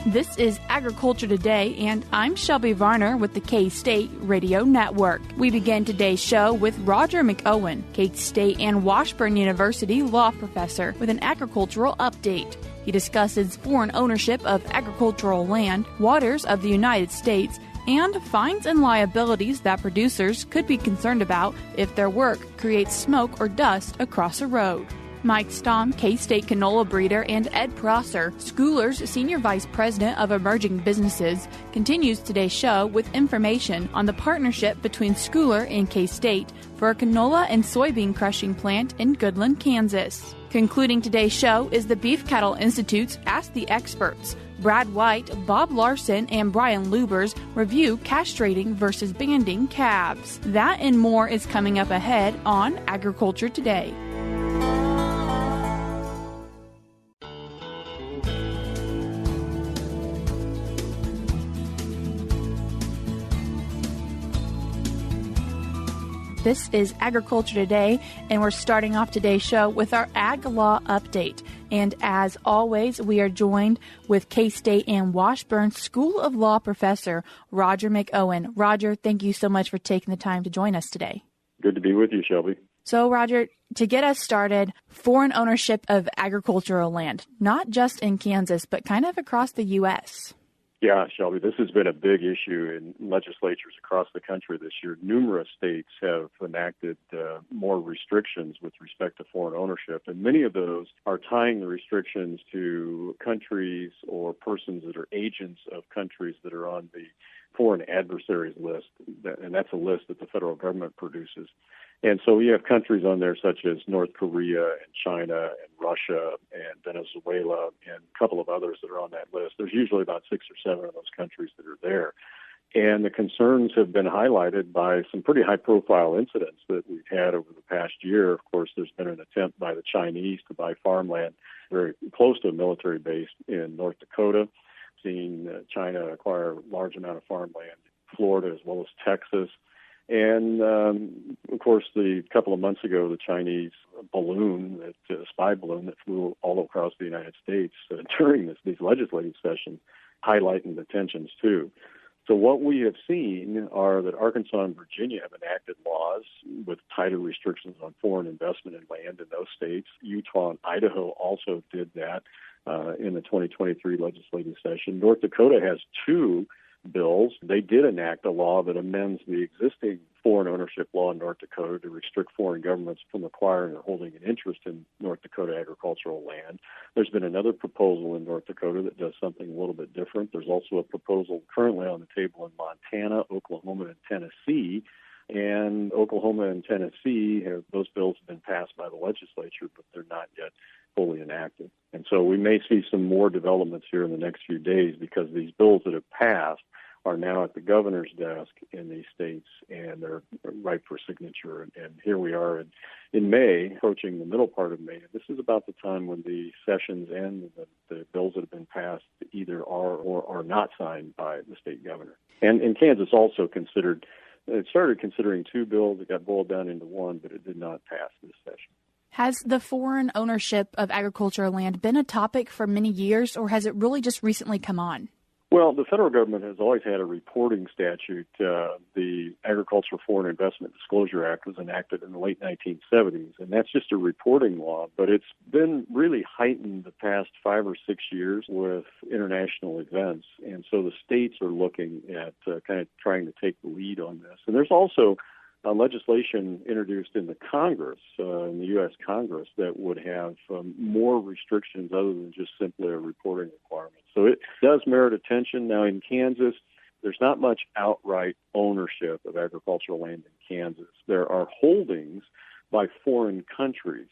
This is Agriculture Today, and I'm Shelby Varner with the K-State Radio Network. We begin today's show with Roger McEowen, K-State and Washburn University Law professor, with an agricultural update. He discusses foreign ownership of agricultural land, waters of the United States, and fines and liabilities that producers could be concerned about if their work creates smoke or dust across a road. Mike Stamm, K-State canola breeder, and Ed Prosser, Schooler's Senior Vice President of Emerging Businesses, continues today's show with information on the partnership between Scoular and K-State for a canola and soybean crushing plant in Goodland, Kansas. Concluding today's show is the Beef Cattle Institute's Ask the Experts. Brad White, Bob Larson, and Brian Lubbers review castrating versus banding calves. That and more is coming up ahead on Agriculture Today. This is Agriculture Today, and we're starting off today's show with our Ag Law Update. And as always, we are joined with K-State and Washburn School of Law professor Roger McEowen. Roger, thank you so much for taking the time to join us today. Good to be with you, Shelby. So, Roger, to get us started, foreign ownership of agricultural land, not just in Kansas, but kind of across the U.S. Yeah, Shelby, this has been a big issue in legislatures across the country this year. Numerous states have enacted more restrictions with respect to foreign ownership, and many of those are tying the restrictions to countries or persons that are agents of countries that are on the foreign adversaries list, and that's a list that the federal government produces. And so you have countries on there such as North Korea and China and Russia and Venezuela and a couple of others that are on that list. There's usually about 6 or 7 of those countries that are there. And the concerns have been highlighted by some pretty high-profile incidents that we've had over the past year. Of course, there's been an attempt by the Chinese to buy farmland very close to a military base in North Dakota, seeing China acquire a large amount of farmland in Florida as well as Texas. And, of course, a couple of months ago, the Chinese balloon, spy balloon that flew all across the United States during these legislative sessions, highlighting the tensions, too. So what we have seen are that Arkansas and Virginia have enacted laws with tighter restrictions on foreign investment in land in those states. Utah and Idaho also did that in the 2023 legislative session. North Dakota has 2 bills. They did enact a law that amends the existing foreign ownership law in North Dakota to restrict foreign governments from acquiring or holding an interest in North Dakota agricultural land. There's been another proposal in North Dakota that does something a little bit different. There's also a proposal currently on the table in Montana, Oklahoma, and Tennessee. And Oklahoma and Tennessee, those bills have been passed by the legislature, but they're not yet fully enacted. And so we may see some more developments here in the next few days because these bills that have passed are now at the governor's desk in these states, and they're ripe for signature. And here we are in May, approaching the middle part of May. This is about the time when the sessions end, the bills that have been passed either are or are not signed by the state governor. And Kansas also started considering 2 bills. It got boiled down into 1, but it did not pass this session. Has the foreign ownership of agricultural land been a topic for many years, or has it really just recently come on? Well, the federal government has always had a reporting statute. The Agricultural Foreign Investment Disclosure Act was enacted in the late 1970s, and that's just a reporting law. But it's been really heightened the past 5 or 6 years with international events. And so the states are looking at kind of trying to take the lead on this. And there's also legislation introduced in the Congress, in the U.S. Congress, that would have more restrictions other than just simply a reporting requirement. So it does merit attention. Now, in Kansas, there's not much outright ownership of agricultural land in Kansas. There are holdings by foreign countries,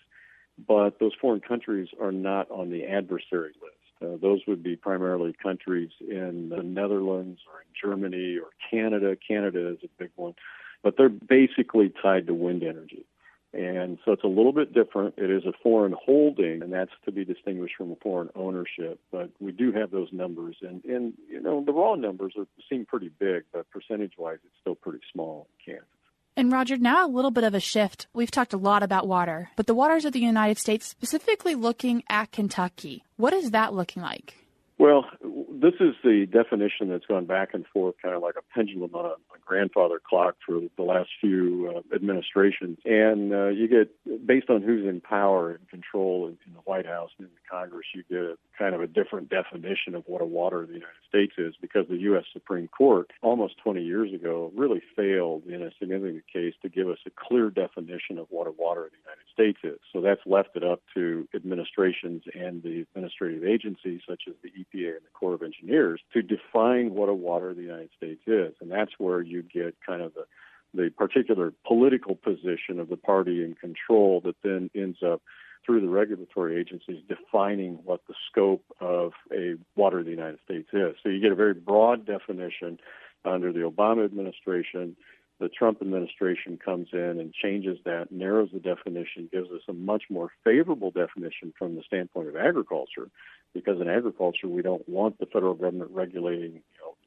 but those foreign countries are not on the adversary list. Those would be primarily countries in the Netherlands or in Germany or Canada. Canada is a big one. But they're basically tied to wind energy. And so it's a little bit different. It is a foreign holding, and that's to be distinguished from a foreign ownership. But we do have those numbers. And you know, the raw numbers seem pretty big, but percentage-wise, it's still pretty small in Kansas. And Roger, now a little bit of a shift. We've talked a lot about water, but the waters of the United States, specifically looking at Kentucky, what is that looking like? Well, this is the definition that's gone back and forth, kind of like a pendulum on a grandfather clock for the last few administrations. And you get, based on who's in power and control in the White House and in the Congress, you get kind of a different definition of what a water of the United States is, because the U.S. Supreme Court almost 20 years ago really failed in a significant case to give us a clear definition of what a water of the United States is. So that's left it up to administrations and the administrative agencies, such as the EPA and the Corps of Engineers, to define what a water of the United States is. And that's where you get kind of the particular political position of the party in control that then ends up through the regulatory agencies defining what the scope of a water of the United States is. So you get a very broad definition under the Obama administration. The Trump administration comes in and changes that, narrows the definition, gives us a much more favorable definition from the standpoint of agriculture, because in agriculture we don't want the federal government regulating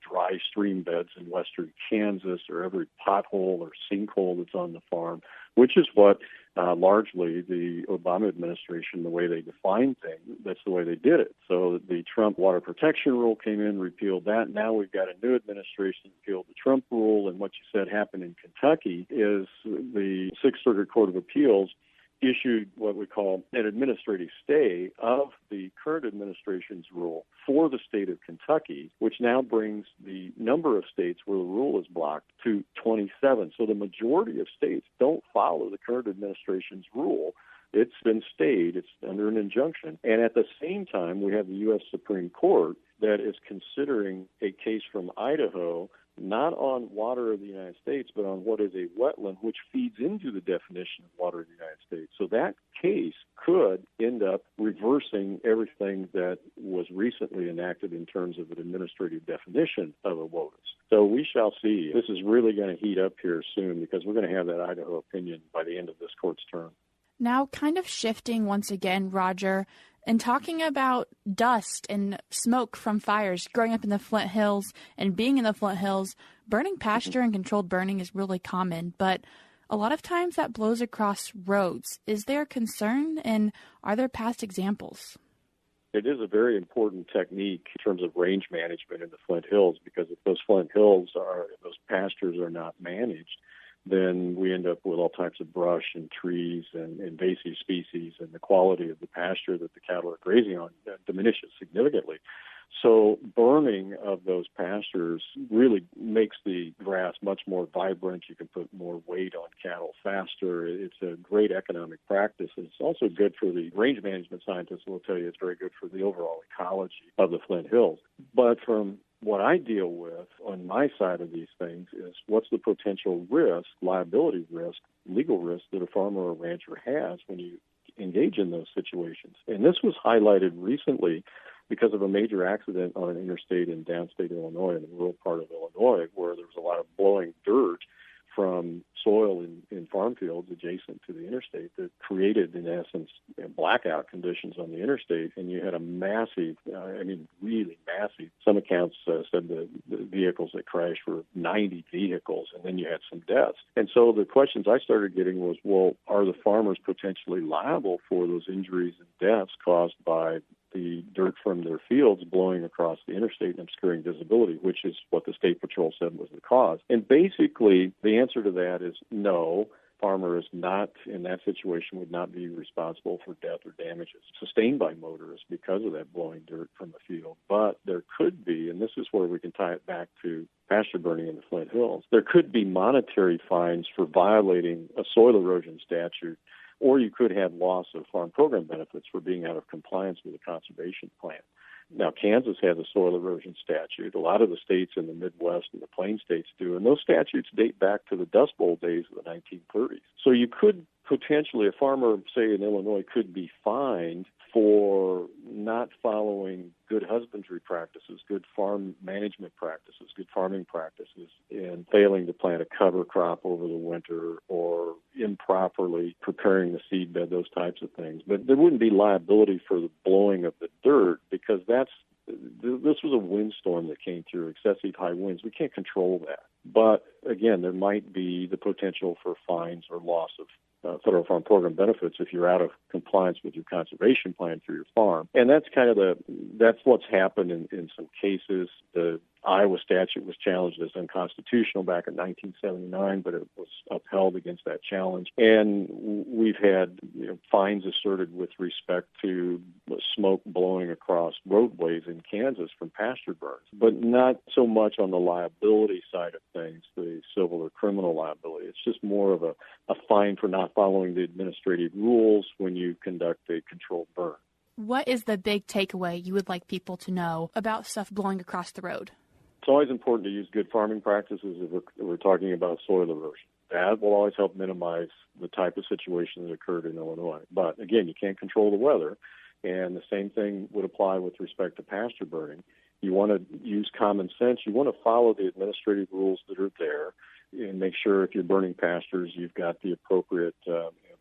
dry stream beds in western Kansas or every pothole or sinkhole that's on the farm, which is what largely the Obama administration, the way they defined things, that's the way they did it. So the Trump water protection rule came in, repealed that. Now we've got a new administration repealed the Trump rule, and what you said happened in Kentucky is the Sixth Circuit Court of Appeals issued what we call an administrative stay of the current administration's rule for the state of Kentucky, which now brings the number of states where the rule is blocked to 27. So the majority of states don't follow the current administration's rule. It's been stayed. It's under an injunction. And at the same time, we have the U.S. Supreme Court that is considering a case from Idaho, not on water of the United States, but on what is a wetland, which feeds into the definition of water of the United States. So that case could end up reversing everything that was recently enacted in terms of an administrative definition of a WOTUS. So we shall see. This is really going to heat up here soon, because we're going to have that Idaho opinion by the end of this court's term. Now, kind of shifting once again, Roger, and talking about dust and smoke from fires, growing up in the Flint Hills and being in the Flint Hills, burning pasture and controlled burning is really common, but a lot of times that blows across roads. Is there concern, and are there past examples? It is a very important technique in terms of range management in the Flint Hills, because if those Flint Hills those pastures are not managed, then we end up with all types of brush and trees and invasive species, and the quality of the pasture that the cattle are grazing on diminishes significantly. So burning of those pastures really makes the grass much more vibrant. You can put more weight on cattle faster. It's a great economic practice. It's also good for the range management scientists will tell you it's very good for the overall ecology of the Flint Hills. But from what I deal with on my side of these things is what's the potential risk, liability risk, legal risk that a farmer or rancher has when you engage in those situations. And this was highlighted recently because of a major accident on an interstate in downstate Illinois, in the rural part of Illinois, where there was a lot of blowing dirt from soil in farm fields adjacent to the interstate that created, in essence, blackout conditions on the interstate. And you had a massive, really massive, some accounts said the vehicles that crashed were 90 vehicles, and then you had some deaths. And so the questions I started getting was, well, are the farmers potentially liable for those injuries and deaths caused by the dirt from their fields blowing across the interstate and obscuring visibility, which is what the State Patrol said was the cause? And basically, the answer to that is no. Farmer is not, in that situation, would not be responsible for death or damages sustained by motorists because of that blowing dirt from the field. But there could be, and this is where we can tie it back to pasture burning in the Flint Hills, there could be monetary fines for violating a soil erosion statute, or you could have loss of farm program benefits for being out of compliance with a conservation plan. Now, Kansas has a soil erosion statute. A lot of the states in the Midwest and the Plain states do, and those statutes date back to the Dust Bowl days of the 1930s. So you could potentially, a farmer, say in Illinois, could be fined for not following good husbandry practices, good farm management practices, good farming practices, and failing to plant a cover crop over the winter or improperly preparing the seed bed, those types of things. But there wouldn't be liability for the blowing of the dirt, because this was a windstorm that came through, excessive high winds. We can't control that. But again, there might be the potential for fines or loss of Federal Farm Program benefits if you're out of compliance with your conservation plan for your farm. And that's kind of that's what's happened in some cases. The Iowa statute was challenged as unconstitutional back in 1979, but it was upheld against that challenge. And we've had fines asserted with respect to smoke blowing across roadways in Kansas from pasture burns, but not so much on the liability side of things, the civil or criminal liability. It's just more of a fine for not following the administrative rules when you conduct a controlled burn. What is the big takeaway you would like people to know about stuff blowing across the road? It's always important to use good farming practices if we're talking about soil erosion. That will always help minimize the type of situation that occurred in Illinois. But again, you can't control the weather, and the same thing would apply with respect to pasture burning. You want to use common sense. You want to follow the administrative rules that are there and make sure if you're burning pastures, you've got the appropriate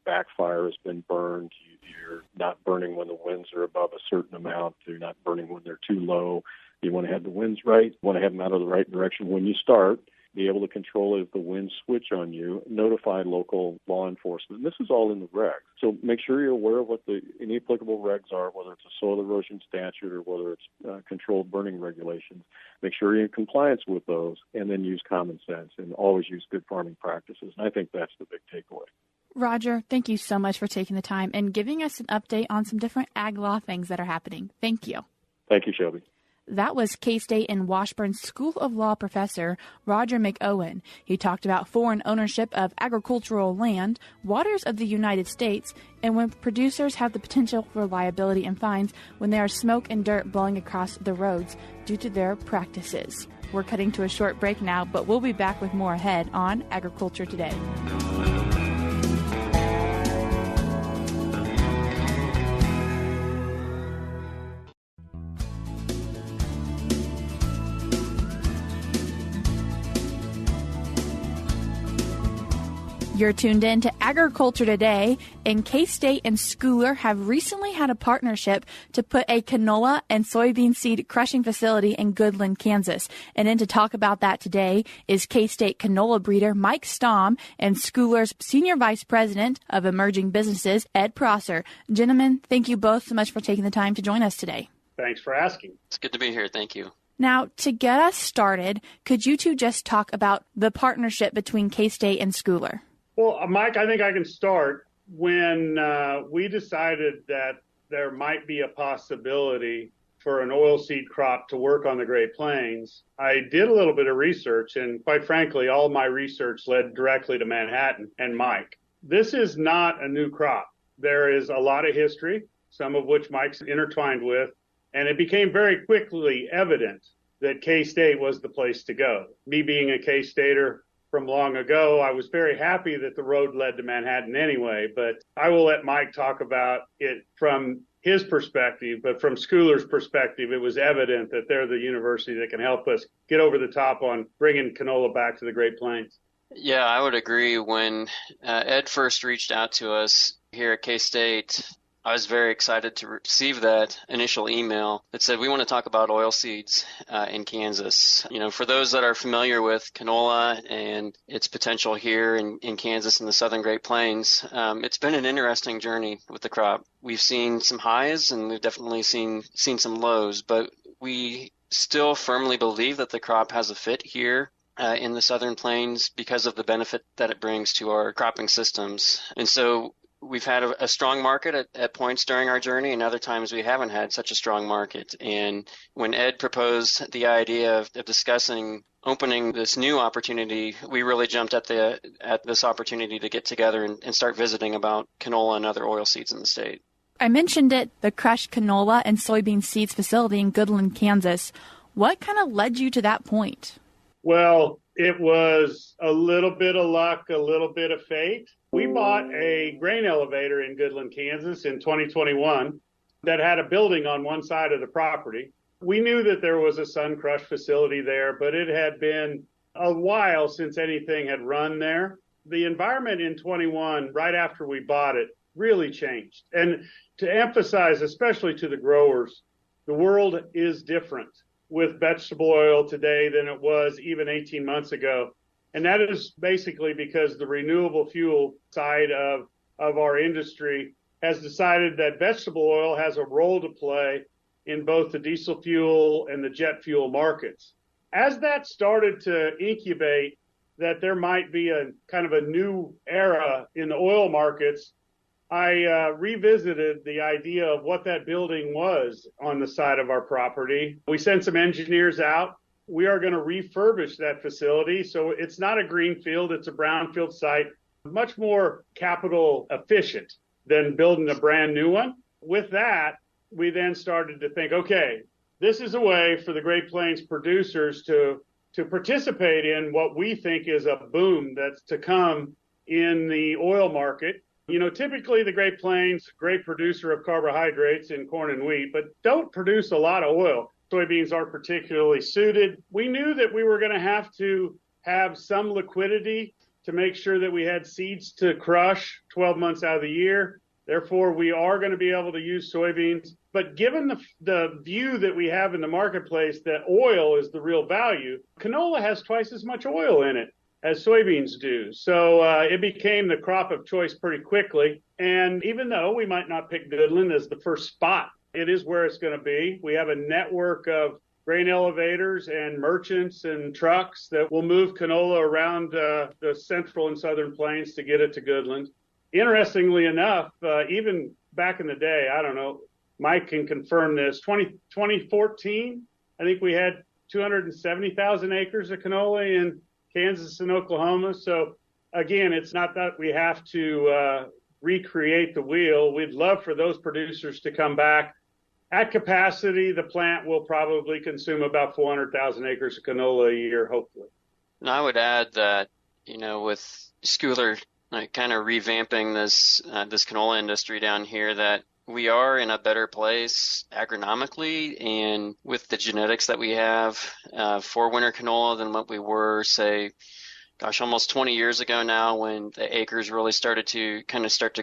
backfire has been burned. You're not burning when the winds are above a certain amount. You're not burning when they're too low. You want to have the winds right. You want to have them out of the right direction when you start. Be able to control it if the winds switch on you. Notify local law enforcement. And this is all in the regs. So make sure you're aware of what any applicable regs are, whether it's a soil erosion statute or whether it's controlled burning regulations. Make sure you're in compliance with those, and then use common sense and always use good farming practices. And I think that's the big takeaway. Roger, thank you so much for taking the time and giving us an update on some different ag law things that are happening. Thank you. Thank you, Shelby. That was K-State and Washburn School of Law professor Roger McEowen. He talked about foreign ownership of agricultural land, waters of the United States, and when producers have the potential for liability and fines when there are smoke and dirt blowing across the roads due to their practices. We're cutting to a short break now, but we'll be back with more ahead on Agriculture Today. You're tuned in to Agriculture Today, and K-State and Scoular have recently had a partnership to put a canola and soybean seed crushing facility in Goodland, Kansas. And in to talk about that today is K-State canola breeder Mike Stamm and Scoular's Senior Vice President of Emerging Businesses, Ed Prosser. Gentlemen, thank you both so much for taking the time to join us today. Thanks for asking. It's good to be here. Thank you. Now, to get us started, could you two just talk about the partnership between K-State and Scoular? Well, Mike, I think I can start. When we decided that there might be a possibility for an oilseed crop to work on the Great Plains, I did a little bit of research, and quite frankly, all my research led directly to Manhattan and Mike. This is not a new crop. There is a lot of history, some of which Mike's intertwined with, and it became very quickly evident that K-State was the place to go. Me being a K-Stater from long ago, I was very happy that the road led to Manhattan anyway, but I will let Mike talk about it from his perspective, but from Scoular's perspective, it was evident that they're the university that can help us get over the top on bringing canola back to the Great Plains. Yeah, I would agree. When Ed first reached out to us here at K-State, I was very excited to receive that initial email that said, we want to talk about oilseeds in Kansas. You know, for those that are familiar with canola and its potential here in Kansas and the Southern Great Plains, it's been an interesting journey with the crop. We've seen some highs and we've definitely seen some lows, but we still firmly believe that the crop has a fit here in the Southern Plains because of the benefit that it brings to our cropping systems. And so we've had a strong market at points during our journey, and other times we haven't had such a strong market. And when Ed proposed the idea of discussing opening this new opportunity, we really jumped at this opportunity to get together and start visiting about canola and other oilseeds in the state. I mentioned it, the crushed canola and soybean seeds facility in Goodland, Kansas. What kind of led you to that point? Well, it was a little bit of luck, a little bit of fate. We bought a grain elevator in Goodland, Kansas in 2021 that had a building on one side of the property. We knew that there was a sun crush facility there, but it had been a while since anything had run there. The environment in 21, right after we bought it, really changed. And to emphasize, especially to the growers, the world is different with vegetable oil today than it was even 18 months ago. And that is basically because the renewable fuel side of our industry has decided that vegetable oil has a role to play in both the diesel fuel and the jet fuel markets. As that started to incubate that there might be a kind of a new era in the oil markets, I revisited the idea of what that building was on the side of our property. We sent some engineers out. We are going to refurbish that facility. So it's not a greenfield, it's a brownfield site, much more capital efficient than building a brand new one. With that, we then started to think, okay, this is a way for the Great Plains producers to participate in what we think is a boom that's to come in the oil market. You know, typically the Great Plains, great producer of carbohydrates in corn and wheat, but don't produce a lot of oil. Soybeans aren't particularly suited. We knew that we were going to have some liquidity to make sure that we had seeds to crush 12 months out of the year. Therefore, we are going to be able to use soybeans. But given the view that we have in the marketplace that oil is the real value, canola has twice as much oil in it as soybeans do. So it became the crop of choice pretty quickly. And even though we might not pick Goodland as the first spot, it is where it's going to be. We have a network of grain elevators and merchants and trucks that will move canola around the central and southern plains to get it to Goodland. Interestingly enough, even back in the day, I don't know, Mike can confirm this, 2014, I think we had 270,000 acres of canola in Kansas and Oklahoma. So again, it's not that we have to recreate the wheel. We'd love for those producers to come back. At capacity, the plant will probably consume about 400,000 acres of canola a year, hopefully. And I would add that, with Scoular kind of revamping this canola industry down here, that we are in a better place agronomically and with the genetics that we have for winter canola than what we were, say, almost 20 years ago now, when the acres really started to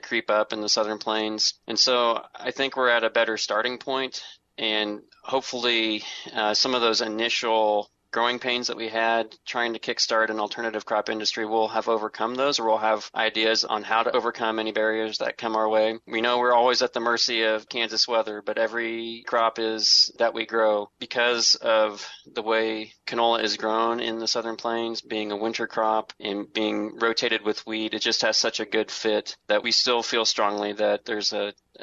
creep up in the southern plains. And so I think we're at a better starting point, and hopefully some of those initial growing pains that we had trying to kickstart an alternative crop industry, we'll have overcome those, or we'll have ideas on how to overcome any barriers that come our way. We know we're always at the mercy of Kansas weather, but every crop that we grow, because of the way canola is grown in the southern plains, being a winter crop and being rotated with wheat, it just has such a good fit that we still feel strongly that there's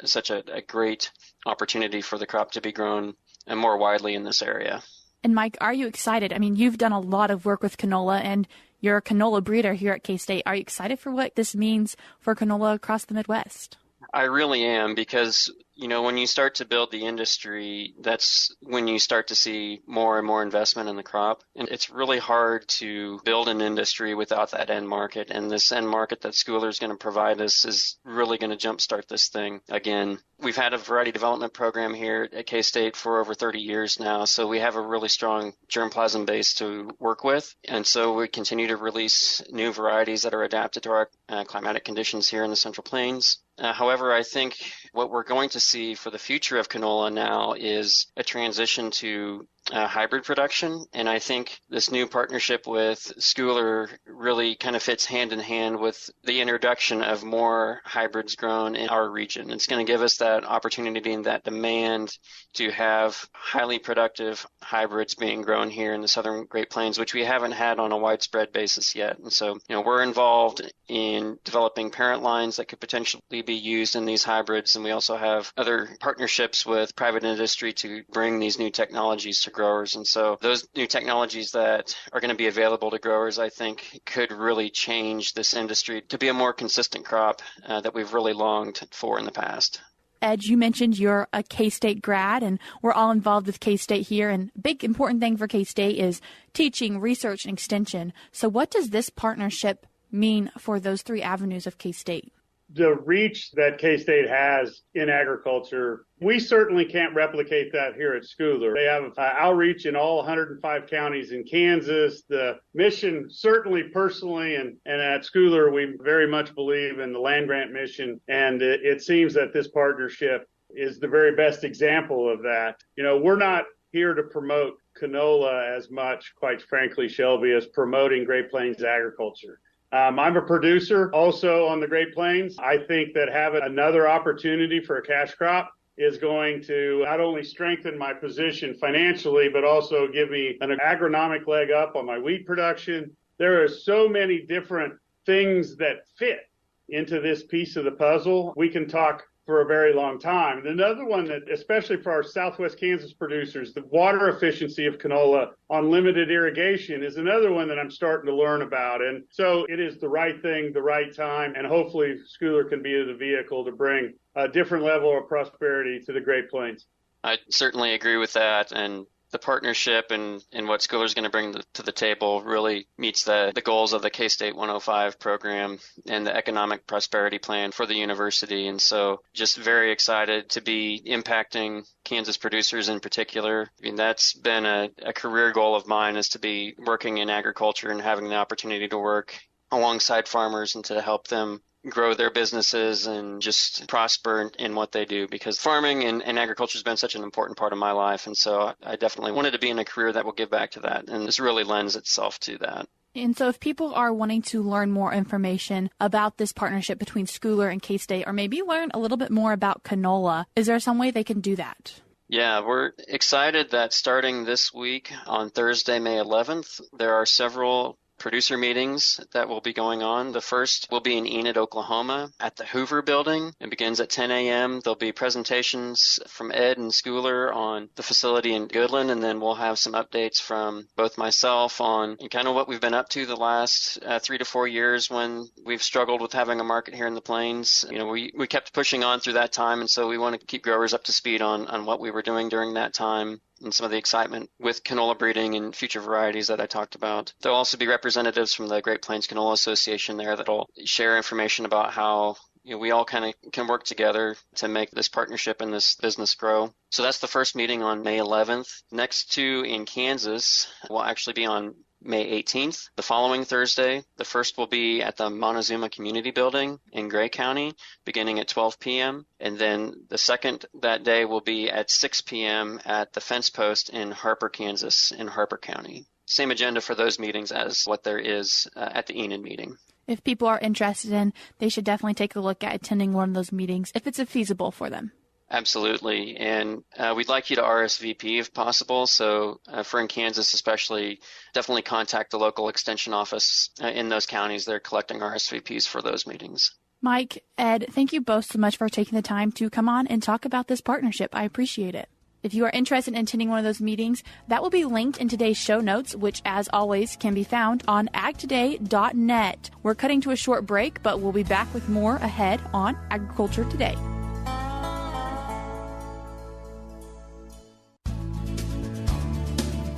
such a great opportunity for the crop to be grown and more widely in this area. And Mike, are you excited? I mean, you've done a lot of work with canola, and you're a canola breeder here at K-State. Are you excited for what this means for canola across the Midwest? I really am, because when you start to build the industry, that's when you start to see more and more investment in the crop. And it's really hard to build an industry without that end market. And this end market that Scoular is going to provide us is really going to jumpstart this thing again. We've had a variety development program here at K-State for over 30 years now, so we have a really strong germplasm base to work with. And so we continue to release new varieties that are adapted to our climatic conditions here in the Central Plains. However, I think what we're going to see for the future of canola now is a transition to hybrid production. And I think this new partnership with Scoular really kind of fits hand in hand with the introduction of more hybrids grown in our region. It's going to give us that opportunity and that demand to have highly productive hybrids being grown here in the southern Great Plains, which we haven't had on a widespread basis yet. And so, we're involved in developing parent lines that could potentially be used in these hybrids. And we also have other partnerships with private industry to bring these new technologies to growers. And so those new technologies that are going to be available to growers, I think, could really change this industry to be a more consistent crop that we've really longed for in the past. Ed, you mentioned you're a K-State grad, and we're all involved with K-State here. And a big important thing for K-State is teaching, research, and extension. So what does this partnership mean for those three avenues of K-State? The reach that K-State has in agriculture, we certainly can't replicate that here at Scoular. They have outreach in all 105 counties in Kansas. The mission, certainly personally, and at Scoular, we very much believe in the land grant mission. And it seems that this partnership is the very best example of that. We're not here to promote canola as much, quite frankly, Shelby, as promoting Great Plains agriculture. I'm a producer also on the Great Plains. I think that having another opportunity for a cash crop is going to not only strengthen my position financially, but also give me an agronomic leg up on my wheat production. There are so many different things that fit into this piece of the puzzle. We can talk for a very long time. And another one that, especially for our Southwest Kansas producers, the water efficiency of canola on limited irrigation is another one that I'm starting to learn about. And so it is the right thing, the right time, and hopefully Scoular can be the vehicle to bring a different level of prosperity to the Great Plains. I certainly agree with that. And the partnership and what Scoular is going to bring to the table really meets the goals of the K-State 105 program and the economic prosperity plan for the university. And so just very excited to be impacting Kansas producers in particular. I mean, that's been a career goal of mine, is to be working in agriculture and having the opportunity to work alongside farmers and to help them grow their businesses and just prosper in what they do, because farming and agriculture has been such an important part of my life. And so I definitely wanted to be in a career that will give back to that. And this really lends itself to that. And so if people are wanting to learn more information about this partnership between Scoular and K-State, or maybe learn a little bit more about canola, is there some way they can do that? Yeah, we're excited that starting this week on Thursday, May 11th, there are several producer meetings that will be going on. The first will be in Enid, Oklahoma at the Hoover Building. It begins at 10 a.m. There'll be presentations from Ed and Scoular on the facility in Goodland, and then we'll have some updates from both myself on kind of what we've been up to the last 3 to 4 years when we've struggled with having a market here in the Plains. You know, we kept pushing on through that time, and so we want to keep growers up to speed on what we were doing during that time, and some of the excitement with canola breeding and future varieties that I talked about. There'll also be representatives from the Great Plains Canola Association there that'll share information about how we all kind of can work together to make this partnership and this business grow. So that's the first meeting on May 11th. Next two in Kansas will actually be on May 18th, the following Thursday. The first will be at the Montezuma Community Building in Gray County, beginning at 12 p.m. And then the second that day will be at 6 p.m. at the Fence Post in Harper, Kansas, in Harper County. Same agenda for those meetings as what there is at the Enid meeting. If people are interested in, they should definitely take a look at attending one of those meetings if it's feasible for them. Absolutely. And we'd like you to RSVP if possible. So for in Kansas especially, definitely contact the local extension office in those counties. They're collecting RSVPs for those meetings. Mike, Ed, thank you both so much for taking the time to come on and talk about this partnership. I appreciate it. If you are interested in attending one of those meetings, that will be linked in today's show notes, which, as always, can be found on agtoday.net. We're cutting to a short break, but we'll be back with more ahead on Agriculture Today.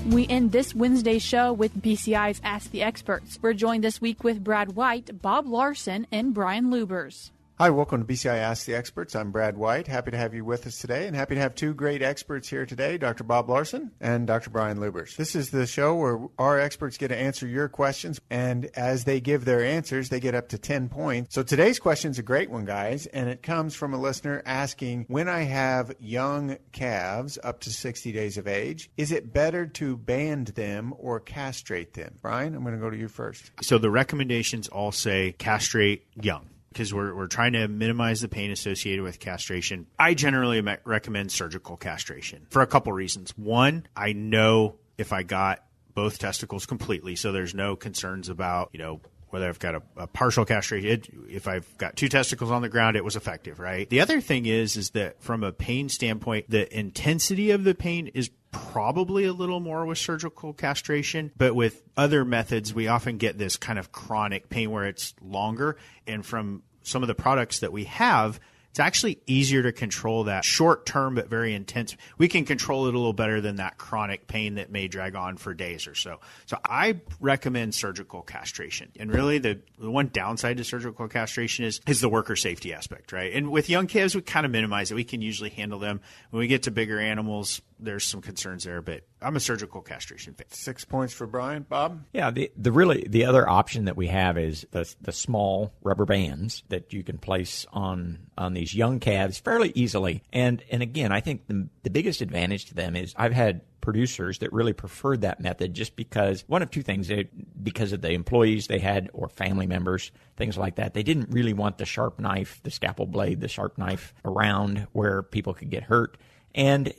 We end this Wednesday's show with BCI's Ask the Experts. We're joined this week with Brad White, Bob Larson, and Brian Lubbers. Hi, welcome to BCI Ask the Experts. I'm Brad White. Happy to have you with us today, and happy to have two great experts here today, Dr. Bob Larson and Dr. Brian Lubbers. This is the show where our experts get to answer your questions, and as they give their answers, they get up to 10 points. So today's question is a great one, guys, and it comes from a listener asking, when I have young calves up to 60 days of age, is it better to band them or castrate them? Brian, I'm going to go to you first. So the recommendations all say castrate young, because we're trying to minimize the pain associated with castration. I generally recommend surgical castration for a couple reasons. One, I know if I got both testicles completely, so there's no concerns about, whether I've got a partial castration. If I've got two testicles on the ground, it was effective, right? The other thing is that from a pain standpoint, the intensity of the pain is probably a little more with surgical castration, but with other methods, we often get this kind of chronic pain where it's longer. And from some of the products that we have, it's actually easier to control that short-term but very intense. We can control it a little better than that chronic pain that may drag on for days or so. So I recommend surgical castration. And really the one downside to surgical castration is the worker safety aspect, right? And with young calves, we kind of minimize it. We can usually handle them. When we get to bigger animals, there's some concerns there, but I'm a surgical castration fan. 6 points for Brian. Bob? Yeah, the other option that we have is the small rubber bands that you can place on these young calves fairly easily. And again, I think the biggest advantage to them is I've had producers that really preferred that method just because one of two things, because of the employees they had or family members, things like that. They didn't really want the sharp knife, the scalpel blade, the sharp knife around where people could get hurt. And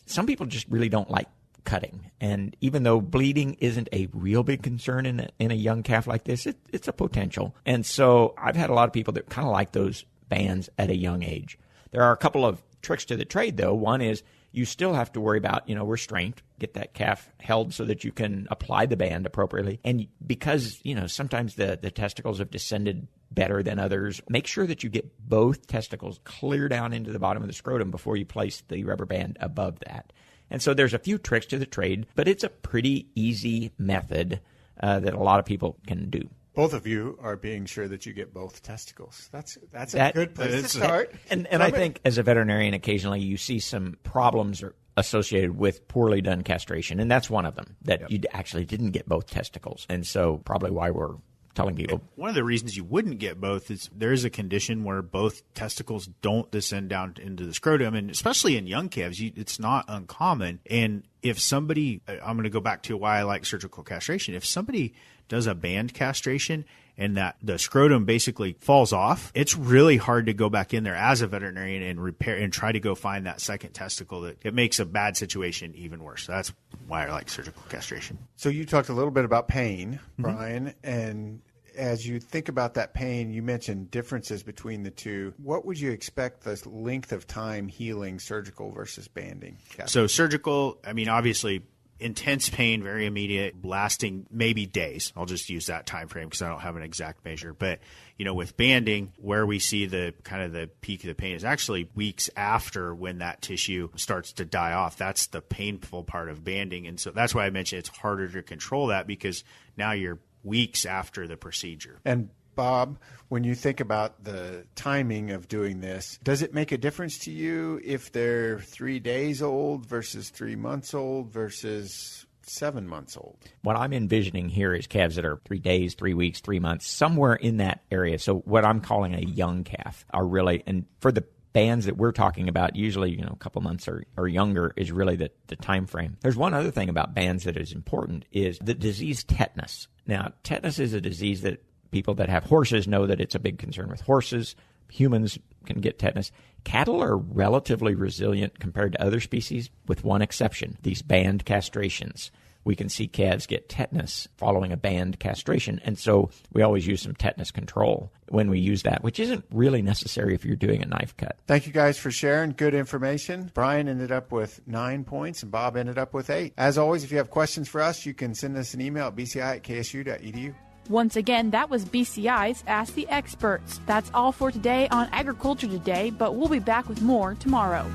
some people just really don't like cutting. And even though bleeding isn't a real big concern in a young calf like this, it's a potential. And so I've had a lot of people that kind of like those bands at a young age. There are a couple of tricks to the trade, though. One is you still have to worry about, restraint, get that calf held so that you can apply the band appropriately. And because, sometimes the testicles have descended better than others, make sure that you get both testicles clear down into the bottom of the scrotum before you place the rubber band above that. And so there's a few tricks to the trade, but it's a pretty easy method that a lot of people can do. Both of you are being sure that you get both testicles. That's a good place to start. And I think as a veterinarian, occasionally you see some problems associated with poorly done castration, and that's one of them, that you actually didn't get both testicles. And so probably why we're telling people. One of the reasons you wouldn't get both is there is a condition where both testicles don't descend down into the scrotum, and especially in young calves, it's not uncommon. And if somebody, I'm going to go back to why I like surgical castration, if somebody does a band castration and that the scrotum basically falls off, it's really hard to go back in there as a veterinarian and repair and try to go find that second testicle. That it makes a bad situation even worse. So that's why I like surgical castration. So you talked a little bit about pain, Brian, and as you think about that pain, you mentioned differences between the two. What would you expect the length of time healing surgical versus banding? So surgical, obviously intense pain, very immediate, lasting maybe days. I'll just use that time frame because I don't have an exact measure. But, with banding, where we see the kind of the peak of the pain is actually weeks after when that tissue starts to die off. That's the painful part of banding. And so that's why I mentioned it's harder to control that because now you're weeks after the procedure. And Bob, when you think about the timing of doing this, does it make a difference to you if they're 3 days old versus 3 months old versus 7 months old? What I'm envisioning here is calves that are 3 days, 3 weeks, 3 months, somewhere in that area. So what I'm calling a young calf are really, and for the bands that we're talking about, usually, a couple months or younger is really the time frame. There's one other thing about bands that is important is the disease tetanus. Now, tetanus is a disease that people that have horses know that it's a big concern with horses. Humans can get tetanus. Cattle are relatively resilient compared to other species, with one exception, these band castrations. We can see calves get tetanus following a band castration, and so we always use some tetanus control when we use that, which isn't really necessary if you're doing a knife cut. Thank you guys for sharing good information. Brian ended up with 9 points, and Bob ended up with 8. As always, if you have questions for us, you can send us an email at bci@ksu.edu. Once again, that was BCI's Ask the Experts. That's all for today on Agriculture Today, but we'll be back with more tomorrow.